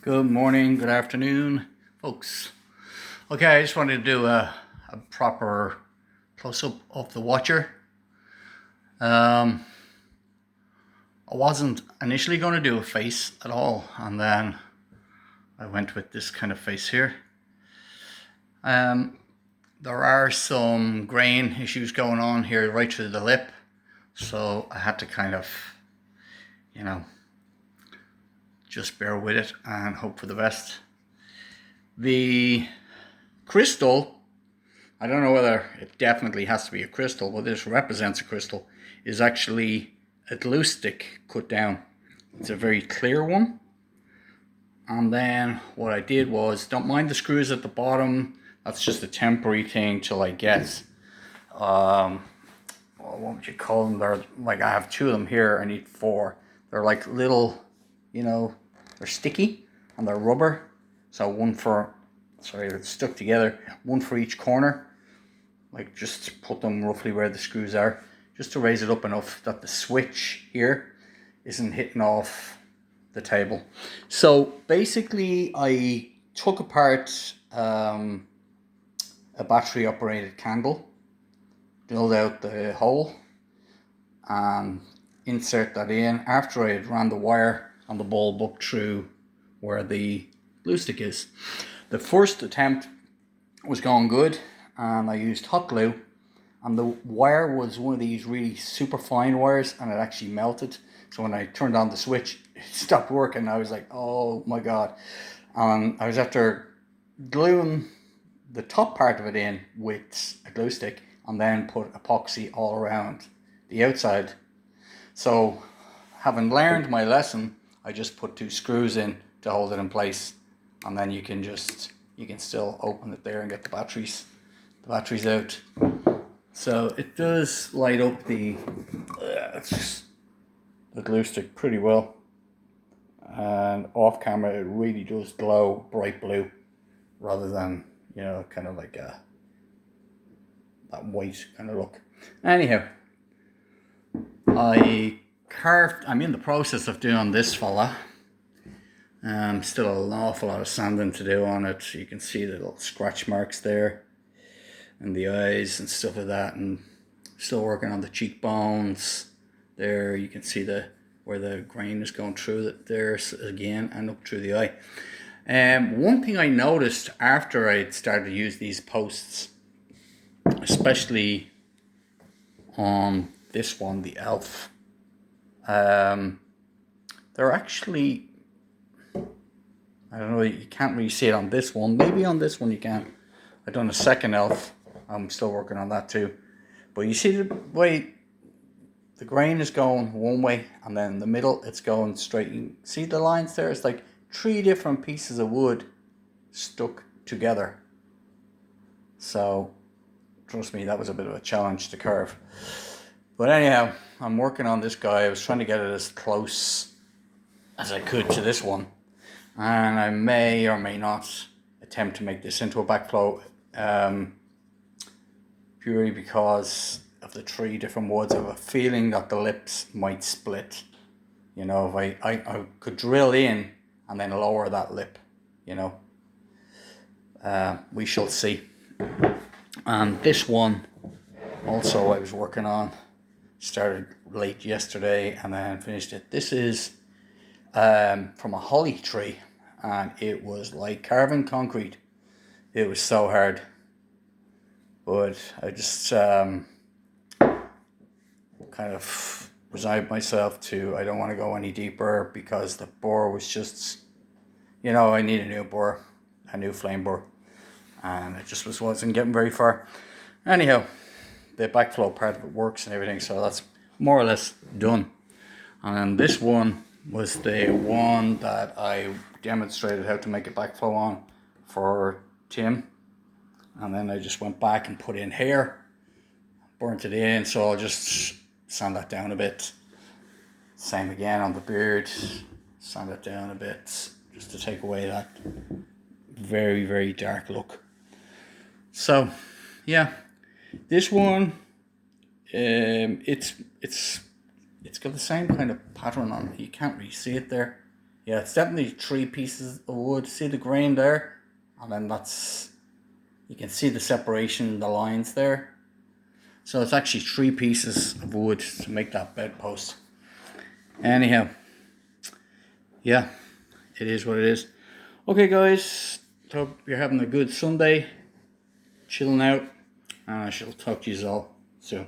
Good morning, good afternoon, folks. Okay, I just wanted to do a proper close-up of the Watcher. I wasn't initially going to do a face at all, and then I went with this kind of face here. There are some grain issues going on here right through the lip, so I had to kind of, just bear with it and hope for the best. The crystal, I don't know whether it definitely has to be a crystal, but this represents a crystal, is actually a glue stick cut down. It's a very clear one. And then what I did was, don't mind the screws at the bottom, that's just a temporary thing till I get, what would you call them? They're like, I have two of them here, I need four. They're like little, they're sticky and they're rubber. So they're stuck together, one for each corner. Like, just put them roughly where the screws are, just to raise it up enough that the switch here isn't hitting off the table. So basically I took apart a battery operated candle, drilled out the hole and insert that in after I had ran the wire on the bulb up through where the glue stick is. The first attempt was going good, and I used hot glue, and the wire was one of these really super fine wires, and it actually melted. So when I turned on the switch, it stopped working. I was like, oh my god. And I was after gluing the top part of it in with a glue stick and then put epoxy all around the outside. So having learned my lesson, I just put two screws in to hold it in place, and then you can still open it there and get the batteries out. So it does light up the glue stick pretty well, and off camera it really does glow bright blue rather than kind of like that white kind of look. Anyhow, I'm in the process of doing this fella. Still an awful lot of sanding to do on it. You can see the little scratch marks there and the eyes and stuff like that, and still working on the cheekbones there. You can see where the grain is going through there again and up through the eye. One thing I noticed after I started to use these posts, especially on this one, the Elf, they're actually, I don't know, you can't really see it on this one. Maybe on this one you can. I've done a second Elf. I'm still working on that too. But you see the way the grain is going one way, and then in the middle it's going straight. You see the lines there? It's like three different pieces of wood stuck together. So trust me, that was a bit of a challenge to carve. But anyhow, I'm working on this guy. I was trying to get it as close as I could to this one. And I may or may not attempt to make this into a backflow, purely because of the three different woods. I have a feeling that the lips might split. If I could drill in and then lower that lip, we shall see. And this one also I was working on, started late yesterday and then finished it. This is from a holly tree, and it was like carving concrete. It was so hard, but I just kind of resigned myself to, I don't want to go any deeper because the bore was just, I need a new bore, a new flame bore, and it just wasn't getting very far. Anyhow, the backflow part of it works and everything, so that's more or less done. And this one was the one that I demonstrated how to make a backflow on for Tim, and then I just went back and put in hair, burnt it in, so I'll just sand that down a bit. Same again on the beard, sand it down a bit just to take away that very, very dark look. So yeah, this one, it's got the same kind of pattern on it. You can't really see it there. Yeah, it's definitely 3 pieces of wood. See the grain there? And then you can see the separation in the lines there. So it's actually 3 pieces of wood to make that bedpost. Anyhow, yeah, it is what it is. Okay guys, hope you're having a good Sunday, chilling out, and I shall talk to you all soon.